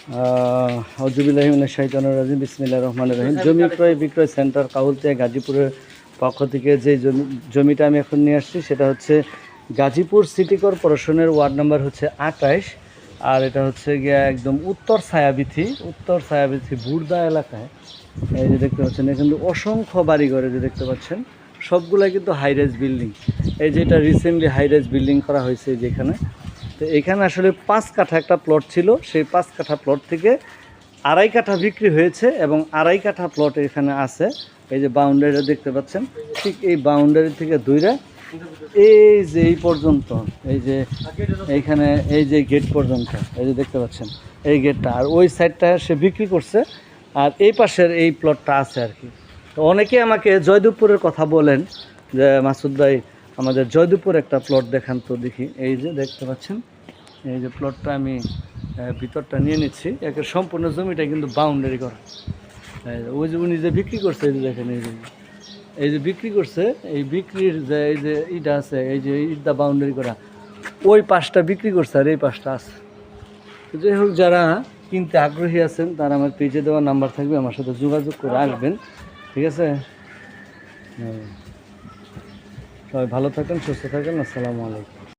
আউযুবিল্লাহি মিনাশ শাইতানির রাজিম বিসমিল্লাহির রহমানির রহিম। জমি ক্রয় বিক্রয় সেন্টার কাউলতিয়া গাজীপুরের পক্ষ থেকে যে জমিটা আমি এখন নিয়ে আসছি সেটা হচ্ছে গাজীপুর সিটি কর্পোরেশনের ওয়ার্ড নাম্বার হচ্ছে 28, আর এটা হচ্ছে গিয়া একদম উত্তর ছায়াবিথি বুড়দা এলাকায়। এই যে দেখতে পাচ্ছেন এখানে অসংখ্য বাড়িঘর যে দেখতে পাচ্ছেন সবগুলাই কিন্তু হাইরাইজ বিল্ডিং। এই যে এটা রিসেন্টলি হাইরাইজ বিল্ডিং করা হয়েছে যেখানে। তো এখানে আসলে 5 কাঠা একটা প্লট ছিল, সেই 5 কাঠা প্লট থেকে 2.5 কাঠা বিক্রি হয়েছে এবং 2.5 কাঠা প্লট এখানে আছে। এই যে বাউন্ডারিটা দেখতে পাচ্ছেন, ঠিক এই বাউন্ডারি থেকে দূরে এই যে এই পর্যন্ত, এই যে এইখানে এই যে গেট পর্যন্ত এই যে দেখতে পাচ্ছেন এই গেটটা, আর ওই সাইডটা সে বিক্রি করছে, আর এই পাশের এই প্লটটা আছে আর কি। তো অনেকে আমাকে জয়দেবপুরের কথা বলেন যে মাসুদ ভাই আমাদের জয়দেবপুর একটা প্লট দেখান তো দেখি। এই যে দেখতে পাচ্ছেন এই যে প্লটটা আমি ভিতরটা নিয়ে নিচ্ছি, একের সম্পূর্ণ জমিটা কিন্তু বাউন্ডারি করা। ওই যে উনি যে বিক্রি করছে এই যে দেখেন এই যে বিক্রি করছে, এই বিক্রির যে এই যে ইটা আছে এই যে ইটটা বাউন্ডারি করা, ওই পাশটা বিক্রি করছে আর এই পাশটা আছে। যাই হোক, যারা কিনতে আগ্রহী আছেন তারা আমার পেজে দেওয়া নাম্বার থাকবে, আমার সাথে যোগাযোগ করে আসবেন, ঠিক আছে? সবাই ভালো থাকেন, সুস্থ থাকেন, আসসালামু আলাইকুম।